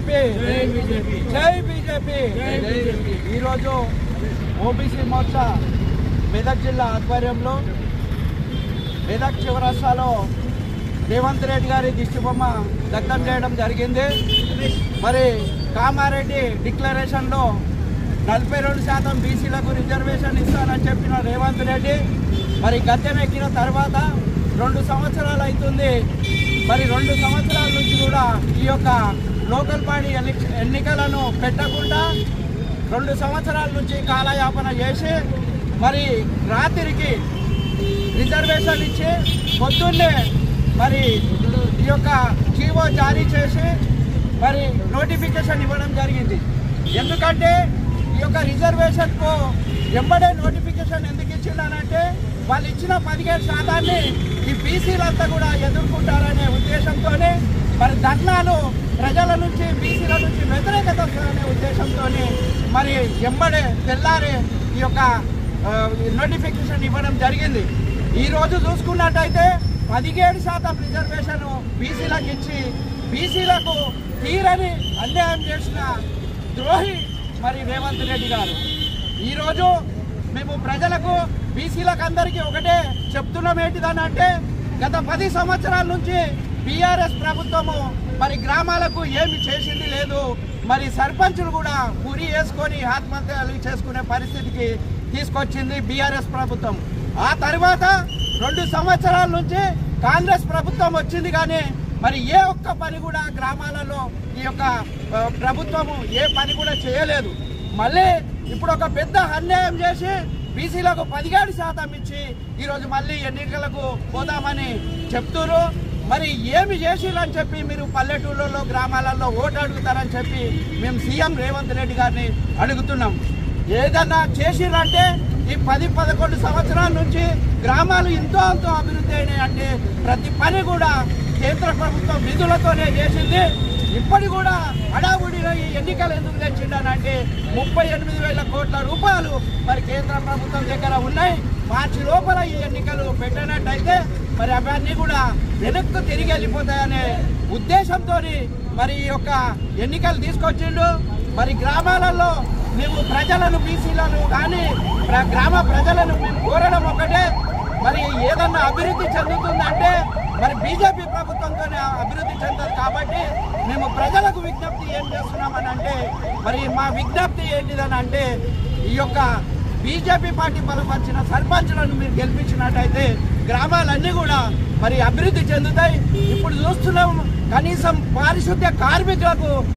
BJP, జై BJP. ఈరోజు OBC Morcha Medak జిల్లా ఆధ్వర్యంలో మెదక్ చౌరస్తాలో రేవంత్ రెడ్డి గారి దిష్టిబొమ్మ దగ్ధం చేయడం జరిగింది. మరి కామారెడ్డి డిక్లరేషన్లో 42% బీసీలకు రిజర్వేషన్ ఇస్తానని చెప్పిన రేవంత్ రెడ్డి మరి గద్దెం ఎక్కిన తర్వాత 2 సంవత్సరాలు అవుతుంది. మరి 2 సంవత్సరాల నుంచి కూడా ఈ యొక్క లోకల్ బాడీ ఎన్నికలను పెట్టకుండా 2 సంవత్సరాల నుంచి కాలయాపన చేసి మరి రాత్రికి రిజర్వేషన్ ఇచ్చి పొద్దున్నే మరి ఈ యొక్క జీవో జారీ చేసి మరి నోటిఫికేషన్ ఇవ్వడం జరిగింది. ఎందుకంటే ఈ యొక్క రిజర్వేషన్కు ఎంబడే నోటిఫికేషన్ ఎందుకు ఇచ్చిందనంటే వాళ్ళు ఇచ్చిన 17% ఈ బీసీలంతా కూడా ఎదుర్కొంటారనే ఉద్దేశంతోనే మరి ధర్నాలు ప్రజల నుంచి బీసీల నుంచి వ్యతిరేకత వస్తుందనే ఉద్దేశంతో మరి ఎంబడే తెల్లారే ఈ యొక్క నోటిఫికేషన్ ఇవ్వడం జరిగింది. ఈరోజు చూసుకున్నట్టయితే 17% రిజర్వేషన్ బీసీలకు ఇచ్చి బీసీలకు తీరని అన్యాయం చేసిన ద్రోహి మరి రేవంత్ రెడ్డి గారు. ఈరోజు మేము ప్రజలకు బీసీలకు అందరికీ ఒకటే చెప్తున్నాం. ఏంటిదని అంటే గత 10 సంవత్సరాల నుంచి బీఆర్ఎస్ ప్రభుత్వము మరి గ్రామాలకు ఏమి చేసింది లేదు. మరి సర్పంచులు కూడా ఉరి వేసుకొని ఆత్మహత్యలు చేసుకునే పరిస్థితికి తీసుకొచ్చింది బీఆర్ఎస్ ప్రభుత్వం. ఆ తర్వాత 2 సంవత్సరాల నుంచి కాంగ్రెస్ ప్రభుత్వం వచ్చింది. కానీ మరి ఏ ఒక్క పని కూడా గ్రామాలలో ఈ యొక్క ప్రభుత్వము ఏ పని కూడా చేయలేదు. మళ్ళీ ఇప్పుడు ఒక పెద్ద అన్యాయం చేసి బీసీలకు 17% ఇచ్చి ఈరోజు మళ్ళీ ఎన్నికలకు పోదామని చెప్తున్నారు. మరి ఏమి చేసిరని చెప్పి మీరు పల్లెటూళ్ళలో గ్రామాలలో ఓటు అడుగుతారని చెప్పి మేము సీఎం రేవంత్ రెడ్డి గారిని అడుగుతున్నాం. ఏదన్నా చేసిరంటే ఈ 10-11 సంవత్సరాల నుంచి గ్రామాలు ఎంతో అభివృద్ధి అయినాయి. అంటే ప్రతి పని కూడా కేంద్ర ప్రభుత్వం నిధులతోనే చేసింది. ఇప్పటి కూడా హడావుడిలో ఈ ఎన్నికలు ఎందుకు తెచ్చిండనంటే 38,000 కోట్ల రూపాయలు మరి కేంద్ర ప్రభుత్వం దగ్గర ఉన్నాయి. మార్చి లోపల ఈ ఎన్నికలు పెట్టినట్టయితే మరి అవన్నీ కూడా వెనక్కు తిరిగి వెళ్ళిపోతాయనే ఉద్దేశంతో మరి ఈ యొక్క ఎన్నికలు తీసుకొచ్చిండు. మరి గ్రామాలలో మేము ప్రజలను బీసీలను కానీ గ్రామ ప్రజలను మేము కోరడం ఒకటే, మరి ఏదన్నా అభివృద్ధి చెందుతుందంటే మరి బీజేపీ ప్రభుత్వంతోనే అభివృద్ధి చెందదు. కాబట్టి మేము ప్రజలకు విజ్ఞప్తి ఏం చేస్తున్నామని అంటే మరి మా విజ్ఞప్తి ఏంటిదని అంటే ఈ యొక్క బీజేపీ పార్టీ బలపరిచిన సర్పంచులను మీరు గెలిపించినట్టయితే గ్రామాలన్నీ కూడా మరి అభివృద్ధి చెందుతాయి. ఇప్పుడు చూస్తున్నాం కనీసం పారిశుద్ధ్య కార్మికులకు